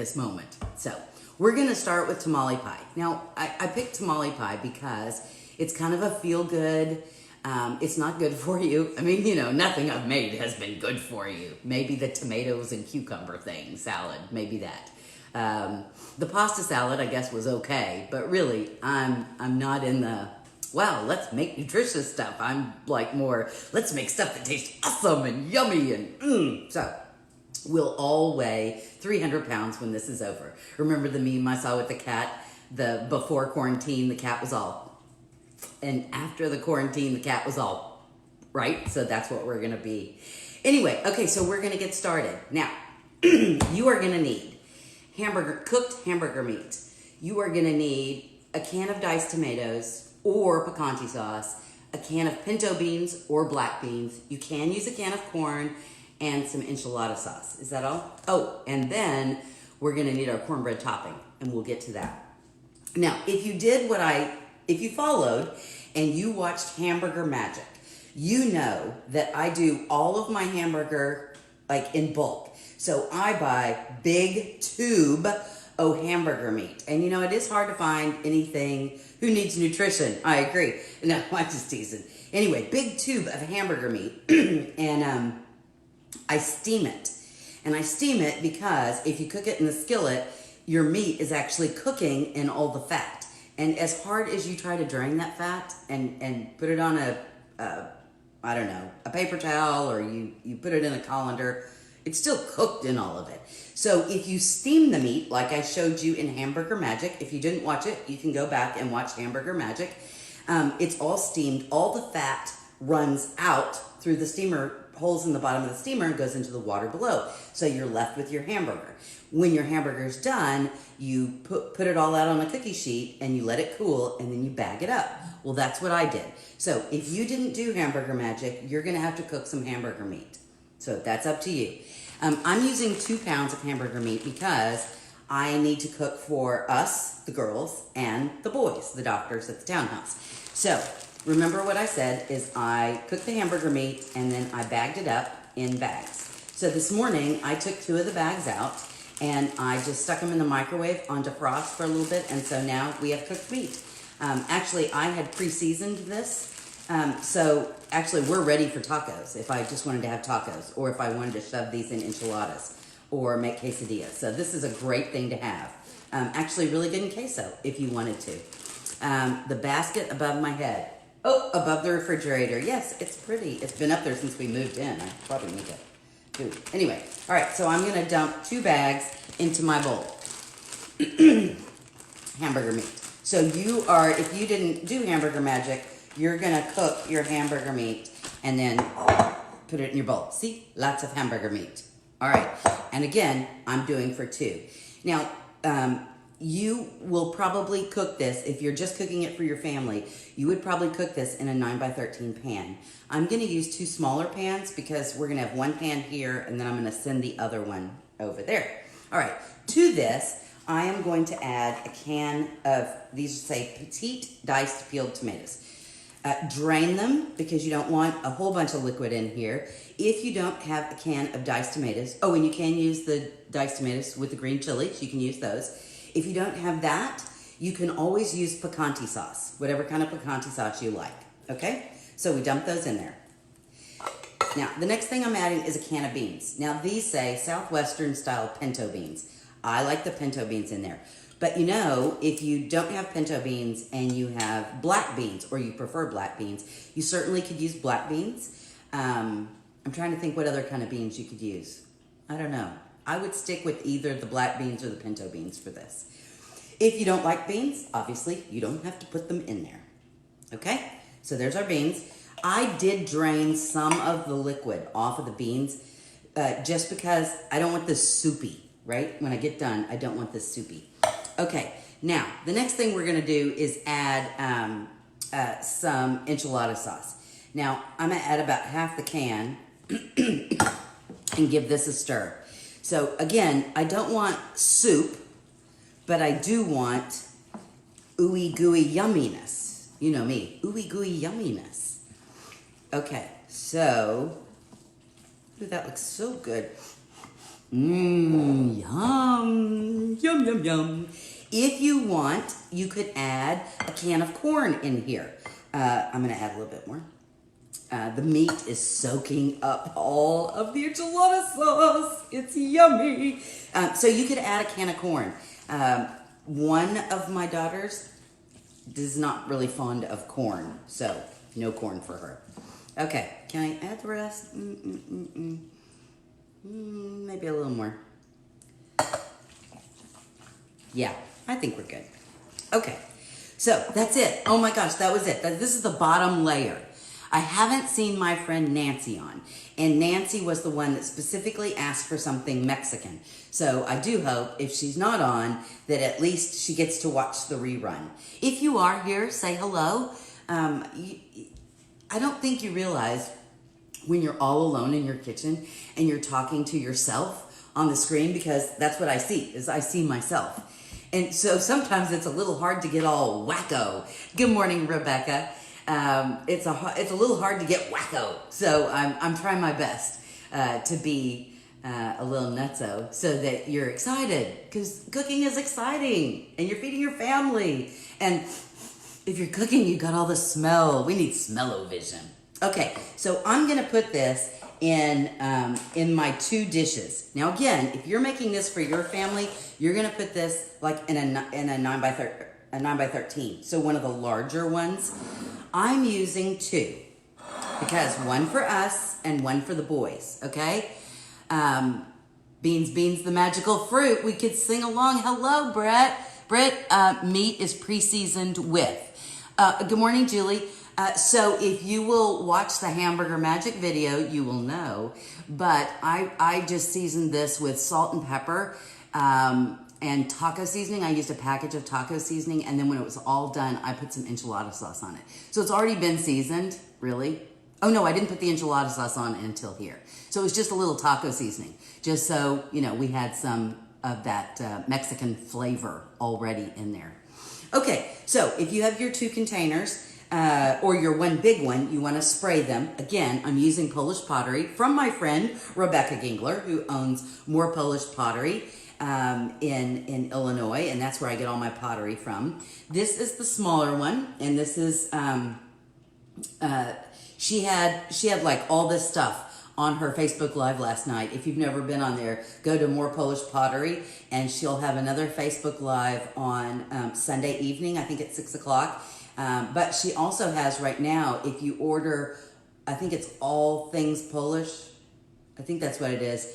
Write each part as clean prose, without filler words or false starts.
this moment. So we're gonna start with tamale pie. Now I picked tamale pie because it's kind of a feel good. It's not good for you. I mean, you know, nothing I've made has been good for you. Maybe the tomatoes and cucumber thing, salad, maybe that. The pasta salad, I guess, was okay, but really, I'm not in the, wow, let's make nutritious stuff. I'm like more, let's make stuff that tastes awesome and yummy and So we'll all weigh 300 pounds when this is over. Remember the meme I saw with the cat? The before quarantine, the cat was all, and after the quarantine, the cat was all, right? So that's what we're gonna be. Anyway, okay, so we're gonna get started. Now, you are gonna need cooked hamburger meat. You are gonna need a can of diced tomatoes or picante sauce, a can of pinto beans or black beans. You can use a can of corn and some enchilada sauce. Is that all? Oh, and then we're gonna need our cornbread topping, and we'll get to that. Now, if you followed and you watched Hamburger Magic, you know that I do all of my hamburger like in bulk. So I buy big tube of hamburger meat. And you know, it is hard to find anything who needs nutrition. I agree. No, I'm just teasing. Anyway, big tube of hamburger meat. And I steam it. And I steam it because if you cook it in the skillet, your meat is actually cooking in all the fat. And as hard as you try to drain that fat and put it on I don't know, a paper towel, or you put it in a colander, it's still cooked in all of it. So if you steam the meat, like I showed you in Hamburger Magic, if you didn't watch it, you can go back and watch Hamburger Magic. It's all steamed. All the fat runs out through the steamer, holes in the bottom of the steamer, and goes into the water below. So you're left with your hamburger. When your hamburger's done, you put it all out on a cookie sheet and you let it cool, and then you bag it up. Well, that's what I did. So if you didn't do Hamburger Magic, you're gonna have to cook some hamburger meat. So that's up to you. I'm using 2 pounds of hamburger meat because I need to cook for us, the girls, and the boys, the doctors at the townhouse. So remember what I said is I cooked the hamburger meat and then I bagged it up in bags. So this morning I took 2 of the bags out and I just stuck them in the microwave on defrost for a little bit, and so now we have cooked meat. Actually, I had pre-seasoned this. So actually we're ready for tacos if I just wanted to have tacos, or if I wanted to shove these in enchiladas or make quesadillas. So this is a great thing to have. Actually really good in queso if you wanted to. The basket above my head. Oh, above the refrigerator. Yes, it's pretty. It's been up there since we moved in. I probably need to. Anyway, all right, so I'm gonna dump 2 bags into my bowl. Hamburger meat. So if you didn't do Hamburger Magic, you're gonna cook your hamburger meat and then put it in your bowl. See, lots of hamburger meat. All right, and again, I'm doing for 2. Now, you will probably cook this, if you're just cooking it for your family, you would probably cook this in a 9x13 pan. I'm gonna use 2 smaller pans because we're gonna have 1 pan here and then I'm gonna send the other one over there. All right, to this, I am going to add a can of, these say petite diced peeled tomatoes. Drain them because you don't want a whole bunch of liquid in here. If you don't have a can of diced tomatoes, oh, and you can use the diced tomatoes with the green chilies, you can use those. If you don't have that, you can always use picante sauce, whatever kind of picante sauce you like, okay? So we dump those in there. Now, the next thing I'm adding is a can of beans. Now, these say Southwestern style pinto beans. I like the pinto beans in there. But you know, if you don't have pinto beans and you have black beans, or you prefer black beans, you certainly could use black beans. I'm trying to think what other kind of beans you could use. I don't know. I would stick with either the black beans or the pinto beans for this. If you don't like beans, obviously, you don't have to put them in there. Okay? So there's our beans. I did drain some of the liquid off of the beans just because I don't want this soupy, right? When I get done, I don't want this soupy. Okay, now, the next thing we're gonna do is add some enchilada sauce. Now, I'm gonna add about half the can and give this a stir. So again, I don't want soup, but I do want ooey gooey yumminess. You know me, ooey gooey yumminess. Okay, so, ooh, that looks so good. Mmm, yum, yum, yum, yum. If you want, you could add a can of corn in here. I'm gonna add a little bit more. The meat is soaking up all of the enchilada sauce. It's yummy. So you could add a can of corn. One of my daughters is not really fond of corn, so no corn for her. Okay, can I add the rest? Maybe a little more. Yeah, I think we're good. Okay, so that's it. Oh my gosh, that was it. This is the bottom layer. I haven't seen my friend Nancy on, and Nancy was the one that specifically asked for something Mexican. So I do hope if she's not on, that at least she gets to watch the rerun. If you are here, say hello. I don't think you realize when you're all alone in your kitchen and you're talking to yourself on the screen, because that's what I see, is I see myself. And so sometimes it's a little hard to get all wacko. Good morning, Rebecca. It's a little hard to get wacko, so I'm trying my best to be a little nutso so that you're excited, because cooking is exciting and you're feeding your family. And if you're cooking, you got all the smell. We need smell-o-vision. Okay, so I'm gonna put this in my 2 dishes. Now again, if you're making this for your family, you're gonna put this like in a 9 by 13. So one of the larger ones. I'm using 2 because one for us and one for the boys. Okay, beans, the magical fruit. We could sing along. Hello, Brett. Meat is pre-seasoned with. Good morning, Julie. So if you will watch the hamburger magic video, you will know. But I just seasoned this with salt and pepper and taco seasoning. I used a package of taco seasoning, and then when it was all done, I put some enchilada sauce on it. So it's already been seasoned, really. Oh no, I didn't put the enchilada sauce on until here. So it was just a little taco seasoning, just so, you know, we had some of that Mexican flavor already in there. Okay, so if you have your 2 containers, or your one big one, you want to spray them. Again, I'm using Polish pottery from my friend Rebecca Gingler, who owns More Polish Pottery in Illinois, and that's where I get all my pottery from. This is the smaller one, and this is she had like all this stuff on her Facebook Live last night. If you've never been on there, go to More Polish Pottery, and she'll have another Facebook Live on Sunday evening, I think at 6 o'clock. But she also has right now, if you order, I think it's All Things Polish. I think that's what it is.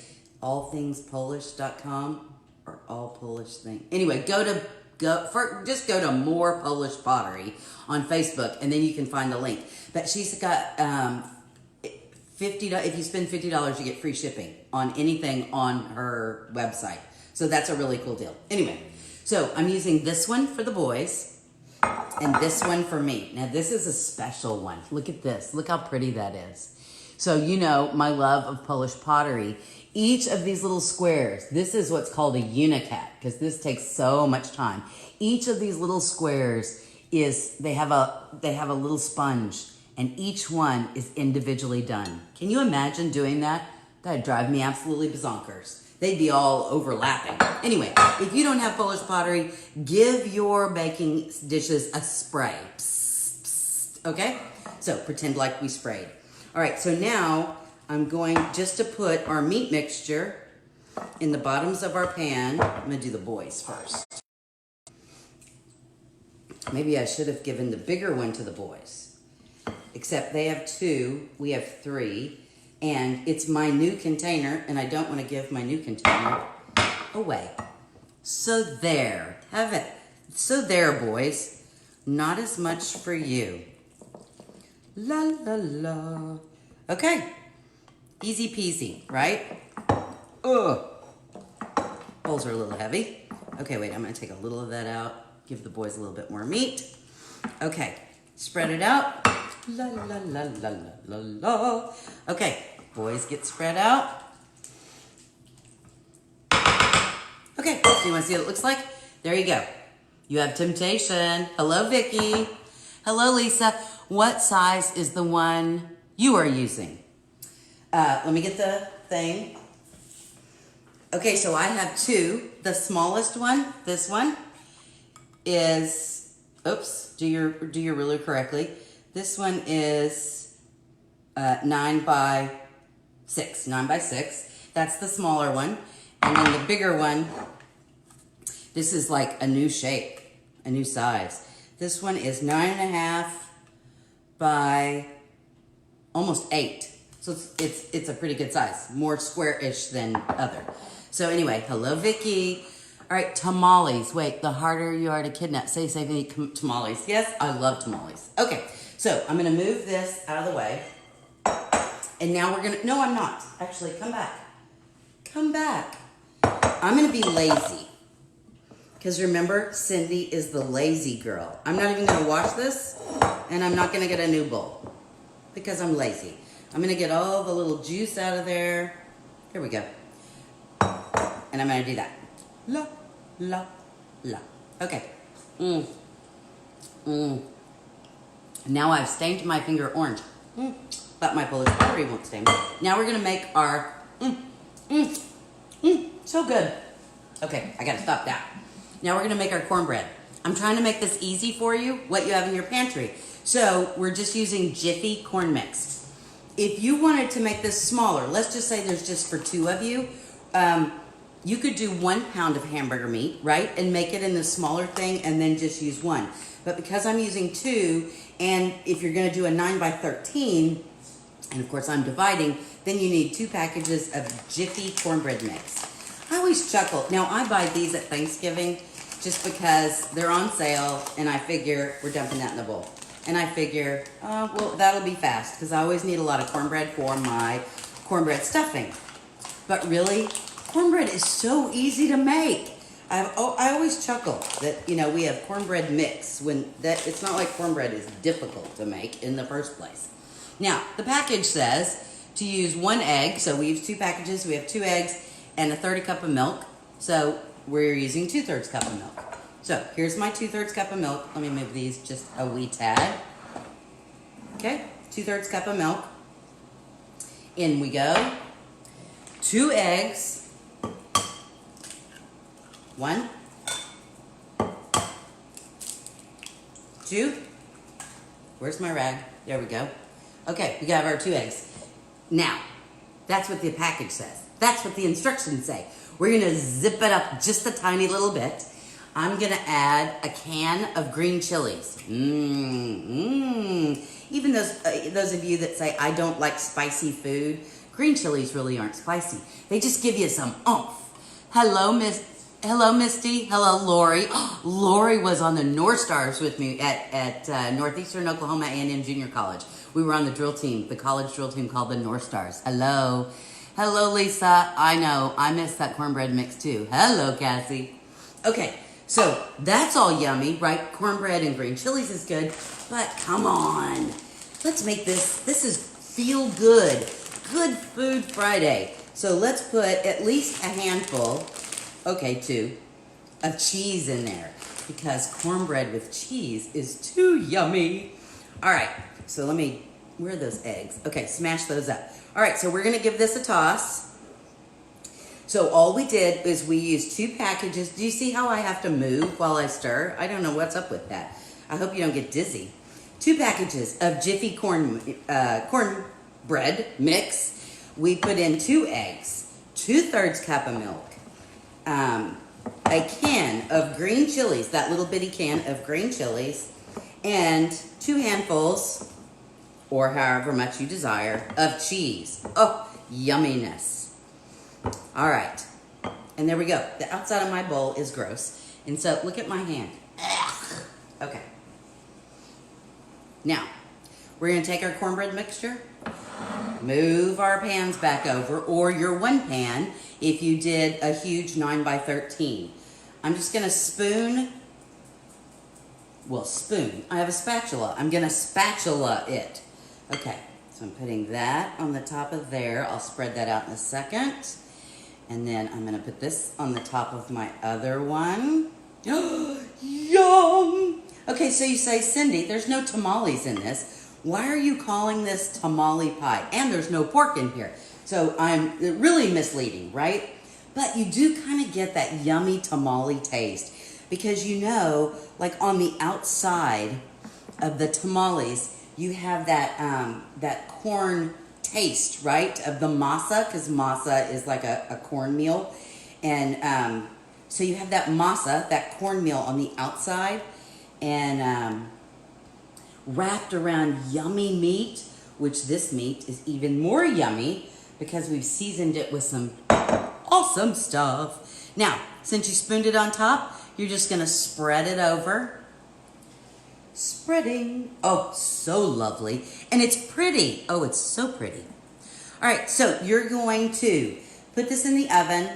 allthingspolish.com or All Polish Thing. Anyway, just go to More Polish Pottery on Facebook, and then you can find the link. But she's got $50. If you spend $50, you get free shipping on anything on her website. So that's a really cool deal. Anyway, so I'm using this one for the boys and this one for me. Now this is a special one. Look at this. Look how pretty that is. So you know my love of Polish pottery. Each of these little squares, this is what's called a unicat, because this takes so much time. Each of these little squares they have a little sponge, and each one is individually done. Can you imagine doing that? That'd drive me absolutely bonkers. They'd be all overlapping. Anyway, if you don't have Polish pottery, give your baking dishes a spray. Psst, psst, okay? So pretend like we sprayed. All right, so now I'm going just to put our meat mixture in the bottoms of our pan. I'm gonna do the boys first. Maybe I should have given the bigger one to the boys. Except they have 2, we have 3, and it's my new container, and I don't want to give my new container away. So there, have it. So there, boys. Not as much for you. La, la, la. Okay. Easy peasy, right? Ugh. Bowls are a little heavy. Okay, wait, I'm going to take a little of that out. Give the boys a little bit more meat. Okay, spread it out. La, la, la, la, la, la, la. Okay, boys get spread out. Okay, so you want to see what it looks like? There you go. You have temptation. Hello, Vicky. Hello, Lisa. What size is the one you are using? Let me get the thing. Okay, so I have two. The smallest one, this one, is, oops, do your ruler correctly. This one is 9 by 6. That's the smaller one. And then the bigger one, this is like a new shape, a new size. This one is 9.5 by almost 8. So it's a pretty good size, more square-ish than other. So anyway, hello Vicky. All right, tamales. Wait, the harder you are to kidnap. Say tamales. Yes, I love tamales. Okay, so I'm gonna move this out of the way. And now we're gonna, no, I'm not. Actually, come back. Come back. I'm gonna be lazy. Because remember, Cindy is the lazy girl. I'm not even gonna wash this, and I'm not gonna get a new bowl. Because I'm lazy. I'm gonna get all the little juice out of there. Here we go. And I'm gonna do that. La, la, la. Okay. Now I've stained my finger orange. But my Polish pottery won't stain. Now we're gonna make our, so good. Okay, I gotta stop that. Now we're gonna make our cornbread. I'm trying to make this easy for you, what you have in your pantry. So we're just using Jiffy corn mix. If you wanted to make this smaller, let's just say there's just for 2 of you, you could do 1 pound of hamburger meat, right? And make it in the smaller thing and then just use 1. But because I'm using 2, and if you're gonna do a 9 by 13, and of course I'm dividing, then you need 2 packages of Jiffy cornbread mix. I always chuckle. Now I buy these at Thanksgiving just because they're on sale, and I figure we're dumping that in the bowl. And I figure, well, that'll be fast because I always need a lot of cornbread for my cornbread stuffing. But really, cornbread is so easy to make. I always chuckle that, you know, we have cornbread mix when that it's not like cornbread is difficult to make in the first place. Now, the package says to use 1 egg. So we use 2 packages. We have 2 eggs and 1/3 cup of milk. So we're using 2/3 cup of milk. So here's my 2/3 cup of milk. Let me move these just a wee tad. Okay, 2/3 cup of milk. In we go. 2 eggs. 1, 2. Where's my rag? There we go. Okay, we got our 2 eggs. Now, that's what the package says. That's what the instructions say. We're gonna zip it up just a tiny little bit. I'm gonna add a can of green chilies. Even those of you that say, I don't like spicy food, green chilies really aren't spicy. They just give you some oomph. Hello, Misty. Hello, Lori. Lori was on the North Stars with me at Northeastern Oklahoma A&M Junior College. We were on the drill team, the college drill team called the North Stars. Hello. Hello, Lisa. I know. I miss that cornbread mix too. Hello, Cassie. Okay, so that's all yummy, right? Cornbread and green chilies is good, but come on. Let's make this. This is feel good. Good Food Friday. So let's put at least a handful, okay, 2, of cheese in there because cornbread with cheese is too yummy. All right, so where are those eggs? Okay, smash those up. All right, so we're gonna give this a toss. So all we did is we used 2 packages. Do you see how I have to move while I stir? I don't know what's up with that. I hope you don't get dizzy. 2 packages of Jiffy cornbread mix. We put in 2 eggs, 2/3 cup of milk, a can of green chilies, that little bitty can of green chilies, and 2 handfuls, or however much you desire, of cheese. Oh, yumminess. All right. And there we go. The outside of my bowl is gross. And so look at my hand. Ugh. Okay. Now, we're going to take our cornbread mixture, move our pans back over, or your 1 pan if you did a huge 9 by 13. I'm just going to spoon. I have a spatula. I'm going to spatula it. Okay, so I'm putting that on the top of there. I'll spread that out in a second. And then I'm going to put this on the top of my other one. Yum! Okay, so you say, Cindy, there's no tamales in this. Why are you calling this tamale pie? And there's no pork in here. So I'm really misleading, right? But you do kind of get that yummy tamale taste because you know, like on the outside of the tamales, you have that corn taste, right, of the masa, because masa is like a cornmeal. And so you have that masa, that cornmeal on the outside, and wrapped around yummy meat, which this meat is even more yummy because we've seasoned it with some awesome stuff. Now, since you spooned it on top, you're just gonna spread it over. Spreading. Oh, so lovely. And it's pretty. Oh, it's so pretty. All right, so you're going to put this in the oven,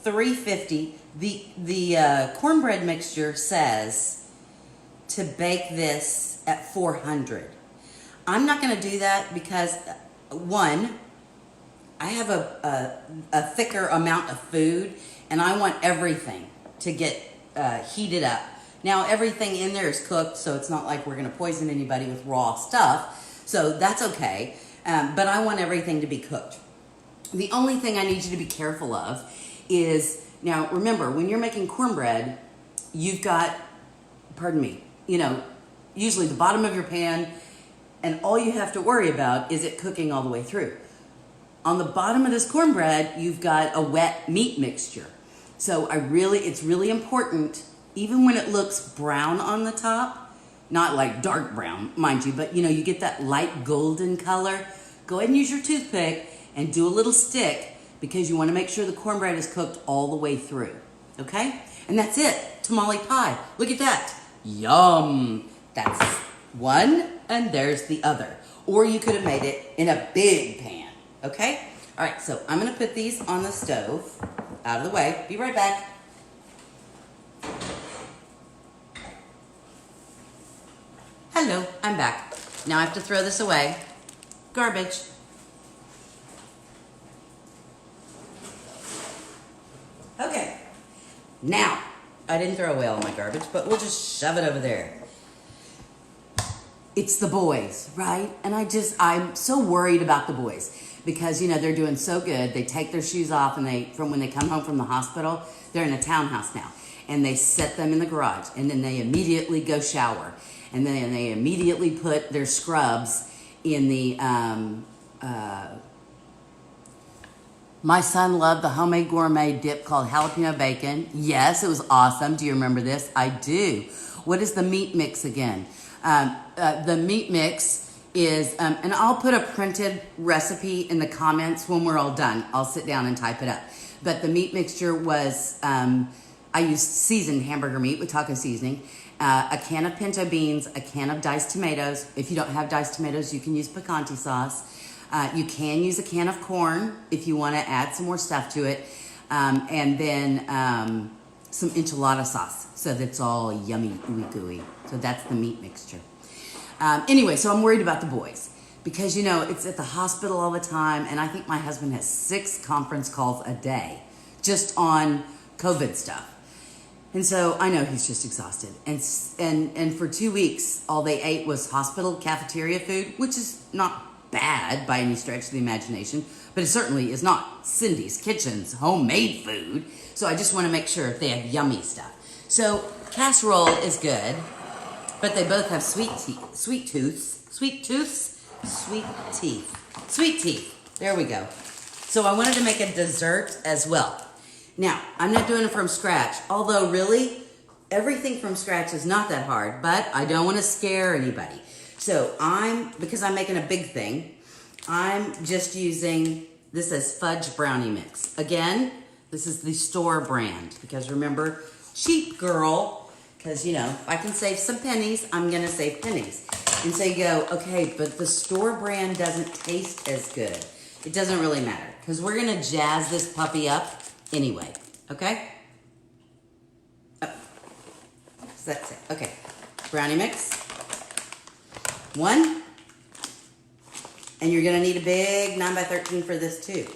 350. The cornbread mixture says to bake this at 400. I'm not going to do that because, one, I have a thicker amount of food, and I want everything to get heated up. Now, everything in there is cooked, so it's not like we're going to poison anybody with raw stuff, so that's okay. But I want everything to be cooked. The only thing I need you to be careful of is, now remember, when you're making cornbread, you've got, pardon me, you know, usually the bottom of your pan, and all you have to worry about is it cooking all the way through. On the bottom of this cornbread, you've got a wet meat mixture. So it's really important, even when it looks brown on the top, not like dark brown, mind you, but you know, you get that light golden color. Go ahead and use your toothpick and do a little stick because you want to make sure the cornbread is cooked all the way through, okay? And that's it, tamale pie. Look at that, yum. That's one, and there's the other. Or you could have made it in a big pan, okay? All right, so I'm gonna put these on the stove, out of the way. Be right back. Hello, I'm back. Now I have to throw this away. Garbage. Okay. Now, I didn't throw away all my garbage, but we'll just shove it over there. It's the boys, right? And I'm so worried about the boys because, you know, they're doing so good. They take their shoes off and from when they come home from the hospital, they're in a townhouse now. And they set them in the garage and then they immediately go shower. And then they immediately put their scrubs in the, my son loved the homemade gourmet dip called jalapeno bacon. Yes, it was awesome. Do you remember this? I do. What is the meat mix again? The meat mix is, and I'll put a printed recipe in the comments when we're all done. I'll sit down and type it up. But the meat mixture was, I used seasoned hamburger meat with taco seasoning, a can of pinto beans, a can of diced tomatoes. If you don't have diced tomatoes, you can use picante sauce. You can use a can of corn if you want to add some more stuff to it. And then some enchilada sauce so that it's all yummy, ooey gooey. So that's the meat mixture. Anyway, so I'm worried about the boys because, you know, it's at the hospital all the time. And I think my husband has 6 conference calls a day just on COVID stuff. And so I know he's just exhausted. And for 2 weeks, all they ate was hospital cafeteria food, which is not bad by any stretch of the imagination, but it certainly is not Cindy's Kitchen's homemade food. So I just want to make sure they have yummy stuff. So casserole is good, but they both have sweet teeth. There we go. So I wanted to make a dessert as well. Now, I'm not doing it from scratch, although really, everything from scratch is not that hard, but I don't want to scare anybody. So because I'm making a big thing, I'm just using, this is fudge brownie mix. Again, this is the store brand, because remember, cheap girl, because, you know, if I can save some pennies, I'm going to save pennies. And so you go, okay, but the store brand doesn't taste as good. It doesn't really matter, because we're going to jazz this puppy up anyway, okay? Oh. So that's it. Okay, brownie mix. 1. And you're gonna need a big 9x13 for this too.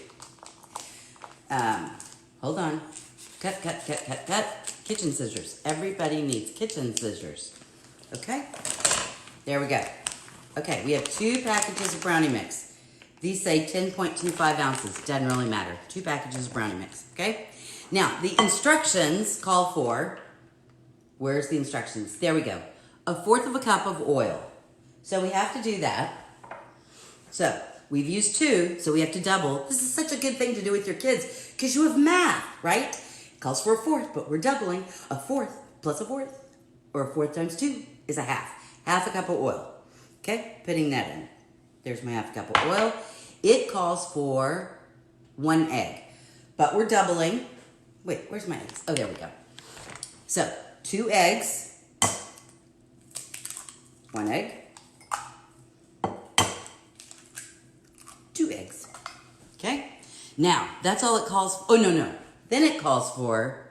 Hold on. Cut. Kitchen scissors. Everybody needs kitchen scissors. Okay? There we go. Okay, we have 2 packages of brownie mix. These say 10.25 ounces. Doesn't really matter. 2 packages of brownie mix, okay? Now, the instructions call for, where's the instructions? There we go. 1/4 of a cup of oil. So we have to do that. So we've used 2, so we have to double. This is such a good thing to do with your kids because you have math, right? It calls for 1/4, but we're doubling. 1/4 plus 1/4, or 1/4 times 2 is 1/2. 1/2 cup of oil. Okay, putting that in. There's my 1/2 cup of oil. It calls for 1 egg, but we're doubling. Wait, where's my eggs? Oh, there we go. So 2 eggs, 1 egg, 2 eggs. Okay, now that's all it calls for. Oh, no. Then it calls for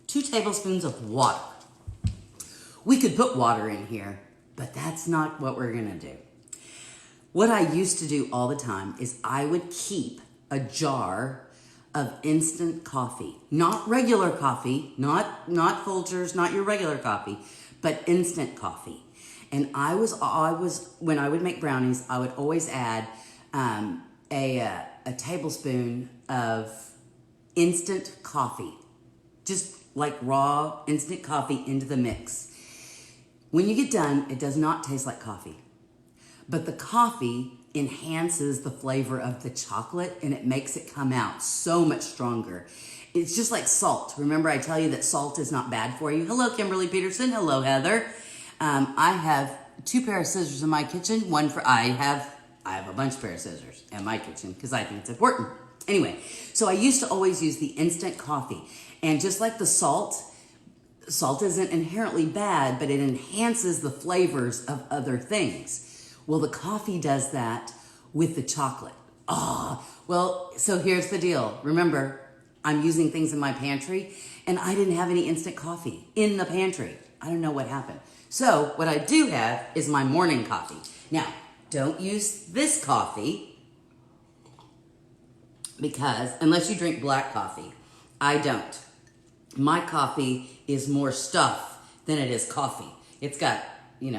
2 tablespoons of water. We could put water in here, but that's not what we're gonna do. What I used to do all the time is I would keep a jar of instant coffee. Not regular coffee, not Folgers, not your regular coffee, but instant coffee. And I was when I would make brownies, I would always add a tablespoon of instant coffee. Just like raw instant coffee into the mix. When you get done, it does not taste like coffee. But the coffee enhances the flavor of the chocolate and it makes it come out so much stronger. It's just like salt. Remember I tell you that salt is not bad for you? Hello, Kimberly Peterson. Hello, Heather. I have 2 pair of scissors in my kitchen. I have a bunch of pair of scissors in my kitchen because I think it's important. Anyway, so I used to always use the instant coffee. And just like the salt isn't inherently bad, but it enhances the flavors of other things. Well, the coffee does that with the chocolate. Well, so here's the deal. Remember, I'm using things in my pantry, and I didn't have any instant coffee in the pantry. I don't know what happened. So what I do have is my morning coffee. Now, don't use this coffee because, unless you drink black coffee, I don't. My coffee is more stuff than it is coffee. It's got,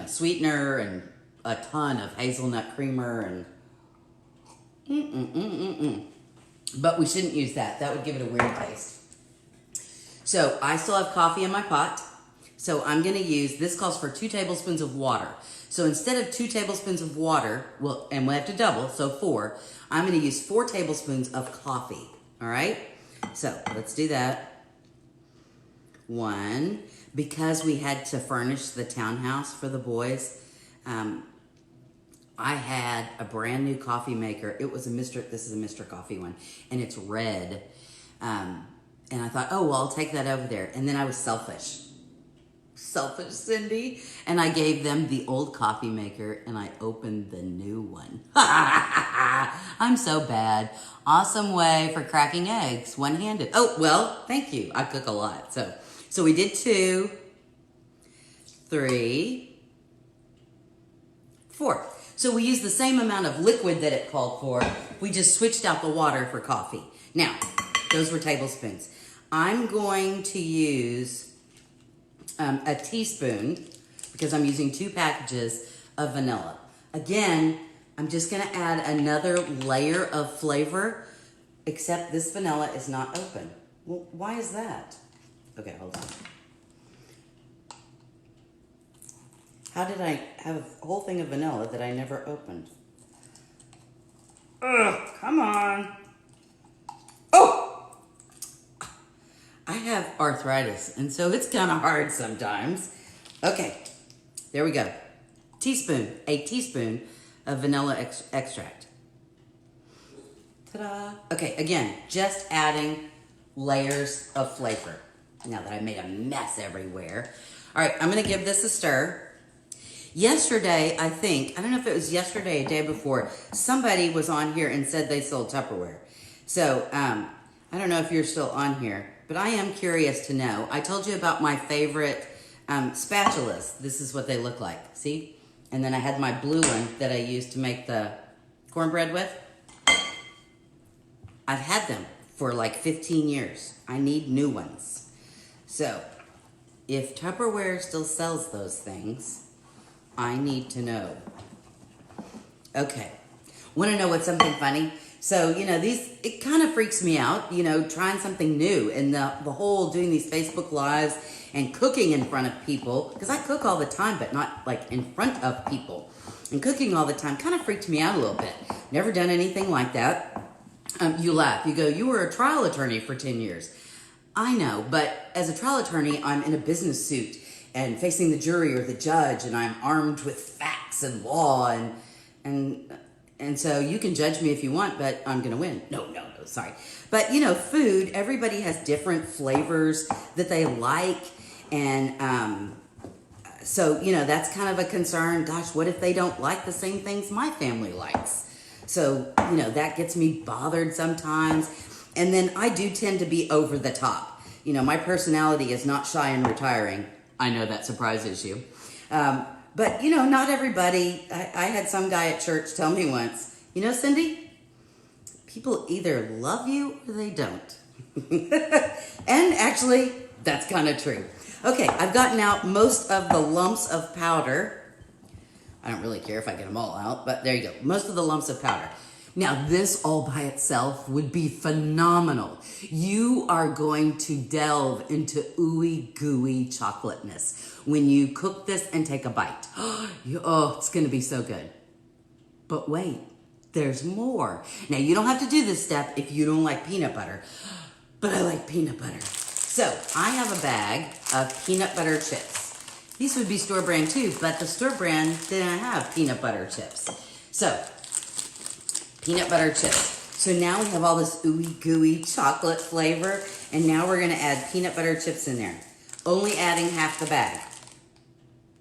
sweetener and a ton of hazelnut creamer and But we shouldn't use that. That would give it a weird taste. So I still have coffee in my pot. So I'm going to use, this calls for 2 tablespoons of water. So instead of 2 tablespoons of water, and we'll have to double, so 4, I'm going to use 4 tablespoons of coffee. All right? So let's do that. 1, because we had to furnish the townhouse for the boys, I had a brand new coffee maker. It was this is a Mr. Coffee one, and it's red. And I thought, oh, well, I'll take that over there. And then I was selfish, Cindy. And I gave them the old coffee maker, and I opened the new one. I'm so bad. Awesome way for cracking eggs, one-handed. Oh, well, thank you. I cook a lot. So we did 2, 3, 4. So we used the same amount of liquid that it called for. We just switched out the water for coffee. Now, those were tablespoons. I'm going to use a teaspoon because I'm using 2 packages of vanilla. Again, I'm just going to add another layer of flavor, except this vanilla is not open. Well, why is that? Okay, hold on. How did I have a whole thing of vanilla that I never opened? Ugh, come on. Oh! I have arthritis, and so it's kind of hard sometimes. Okay, there we go. A teaspoon of vanilla extract. Ta-da! Okay, again, just adding layers of flavor. Now that I made a mess everywhere. All right, I'm gonna give this a stir. Yesterday, I don't know if it was yesterday or day before, somebody was on here and said they sold Tupperware. So, I don't know if you're still on here, but I am curious to know. I told you about my favorite spatulas. This is what they look like, see? And then I had my blue one that I used to make the cornbread with. I've had them for like 15 years. I need new ones. So, if Tupperware still sells those things, I need to know. Okay. Want to know what's something funny? So, it kind of freaks me out, trying something new, and the whole doing these Facebook Lives and cooking in front of people, because I cook all the time, but not like in front of people. And cooking all the time kind of freaked me out a little bit. Never done anything like that. You laugh. You go, you were a trial attorney for 10 years. I know, but as a trial attorney, I'm in a business suit and facing the jury or the judge, and I'm armed with facts and law, and so you can judge me if you want, but I'm going to win. No, sorry. But, food, everybody has different flavors that they like, and so, that's kind of a concern. Gosh, what if they don't like the same things my family likes? So, that gets me bothered sometimes. And then I do tend to be over the top. My personality is not shy and retiring. I know that surprises you. But, not everybody. I had some guy at church tell me once, Cindy, people either love you or they don't. And actually, that's kind of true. Okay, I've gotten out most of the lumps of powder. I don't really care if I get them all out, but there you go. Most of the lumps of powder. Now, this all by itself would be phenomenal. You are going to delve into ooey gooey chocolateness when you cook this and take a bite. Oh, it's going to be so good. But wait, there's more. Now, you don't have to do this step if you don't like peanut butter, but I like peanut butter. So, I have a bag of peanut butter chips. These would be store brand too, but the store brand didn't have peanut butter chips. So, peanut butter chips. So now we have all this ooey gooey chocolate flavor, and now we're going to add peanut butter chips in there. Only adding half the bag.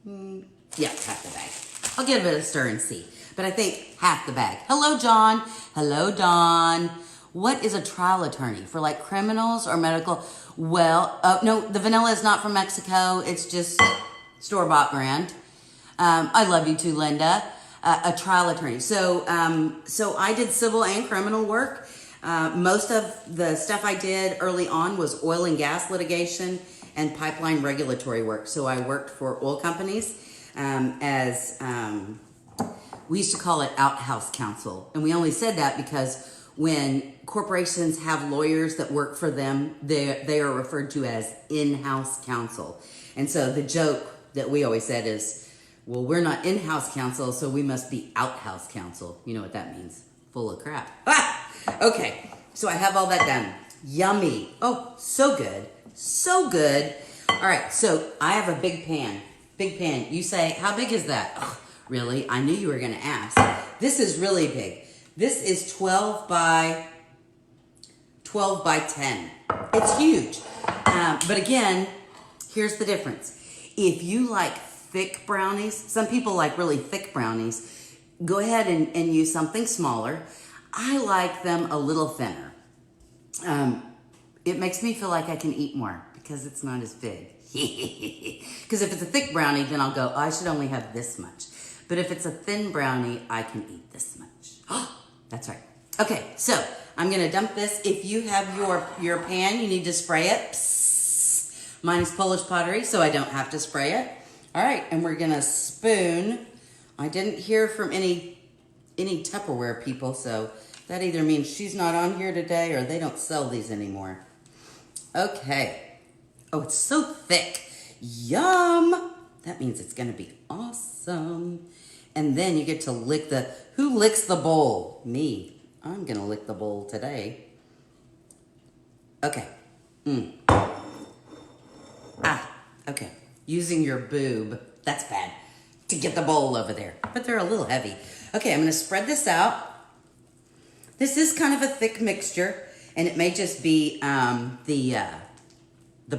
Yep, half the bag. I'll give it a stir and see, but I think half the bag. Hello, John. Hello, Don. What is a trial attorney? For like criminals or medical? Well, no, the vanilla is not from Mexico. It's just store-bought brand. I love you too, Linda. A trial attorney. So I did civil and criminal work. Most of the stuff I did early on was oil and gas litigation and pipeline regulatory work. So I worked for oil companies we used to call it outhouse counsel. And we only said that because when corporations have lawyers that work for them, they are referred to as in-house counsel. And so the joke that we always said is, well, we're not in-house counsel, so we must be outhouse counsel. You know what that means? Full of crap. Okay, so I have all that done. Yummy. Oh, so good. So good. All right, so I have a big pan. Big pan. You say, how big is that? Oh, really? I knew you were going to ask. This is really big. This is 12 by 10. It's huge. But again, here's the difference. If you like thick brownies, some people like really thick brownies, go ahead and use something smaller. I like them a little thinner. It makes me feel like I can eat more because it's not as big. Because if it's a thick brownie, then I'll go, oh, I should only have this much. But if it's a thin brownie, I can eat this much. That's right. Okay, so I'm going to dump this. If you have your pan, you need to spray it. Psst. Mine is Polish pottery, so I don't have to spray it. All right, and we're going to spoon. I didn't hear from any Tupperware people, so that either means she's not on here today or they don't sell these anymore. Okay. Oh, it's so thick. Yum. That means it's going to be awesome. And then you get to lick who licks the bowl? Me. I'm going to lick the bowl today. Okay. Okay. Using your boob. That's bad. To get the bowl over there. But they're a little heavy. Okay, I'm going to spread this out. This is kind of a thick mixture. And it may just be the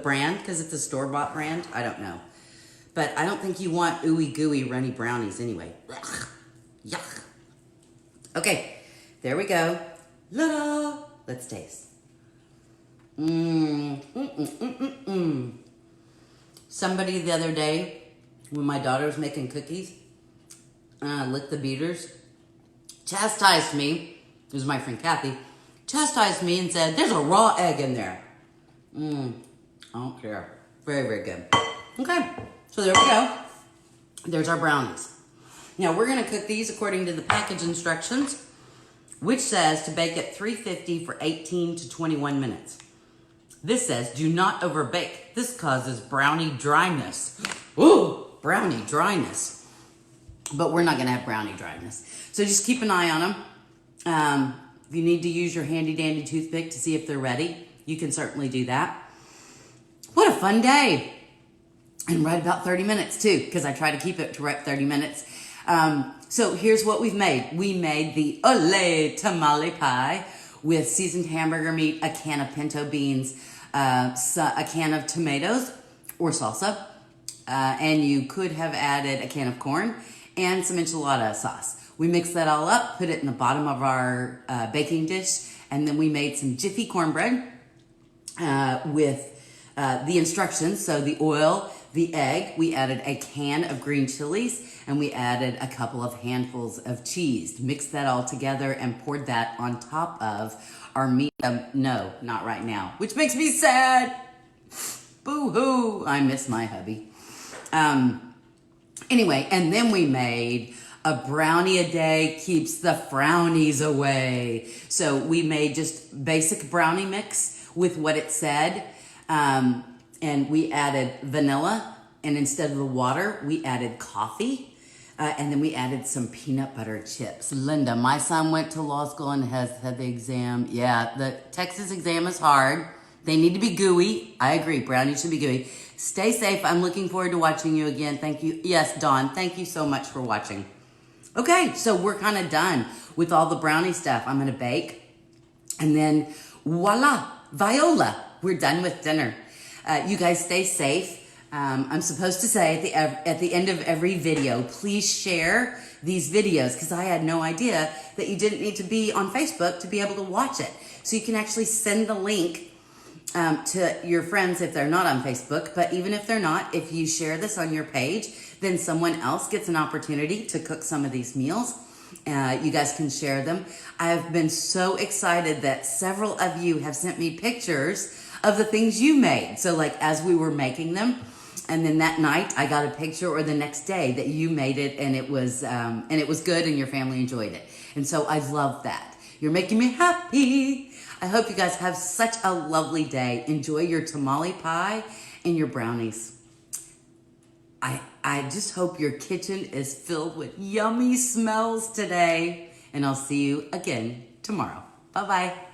brand, because it's a store-bought brand. I don't know. But I don't think you want ooey gooey runny brownies anyway. Ugh. Yuck. Okay, there we go. La-da! Let's taste. Somebody the other day, when my daughter was making cookies, licked the beaters, chastised me. It was my friend Kathy. Chastised me and said, there's a raw egg in there. I don't care. Very, very good. Okay, so there we go. There's our brownies. Now, we're going to cook these according to the package instructions. which says to bake at 350 for 18 to 21 minutes. This says do not overbake. This causes brownie dryness. Ooh, brownie dryness. But we're not gonna have brownie dryness. So just keep an eye on them. If you need to use your handy dandy toothpick to see if they're ready, you can certainly do that. What a fun day. And right about 30 minutes too, because I try to keep it to right 30 minutes. So here's what we've made. We made the Ole Tamale Pie with seasoned hamburger meat, a can of pinto beans, a can of tomatoes or salsa, and you could have added a can of corn and some enchilada sauce. We mixed that all up, put it in the bottom of our baking dish, and then we made some Jiffy cornbread with the instructions. So the oil, the egg, we added a can of green chilies, and we added a couple of handfuls of cheese. Mixed that all together and poured that on top of our meat. No, not right now, which makes me sad. Boo-hoo, I miss my hubby. Anyway, and then we made a brownie a day keeps the frownies away. So we made just basic brownie mix with what it said. And we added vanilla, and instead of the water, we added coffee. And then we added some peanut butter chips. Linda, my son went to law school and has had the exam. Yeah, the Texas exam is hard. They need to be gooey. I agree, brownies should be gooey. Stay safe. I'm looking forward to watching you again. Thank you. Yes, Dawn, thank you so much for watching. Okay, so we're kind of done with all the brownie stuff. I'm gonna bake, and then voila, Viola, we're done with dinner. You guys stay safe. I'm supposed to say at the end of every video, please share these videos, because I had no idea that you didn't need to be on Facebook to be able to watch it. So you can actually send the link to your friends if they're not on Facebook. But even if they're not, if you share this on your page, then someone else gets an opportunity to cook some of these meals. You guys can share them. I've been so excited that several of you have sent me pictures of the things you made. So like as we were making them, and then that night I got a picture, or the next day, that you made it and it was good and your family enjoyed it. And so I love that. You're making me happy. I hope you guys have such a lovely day. Enjoy your tamale pie and your brownies. I just hope your kitchen is filled with yummy smells today. And I'll see you again tomorrow. Bye-bye.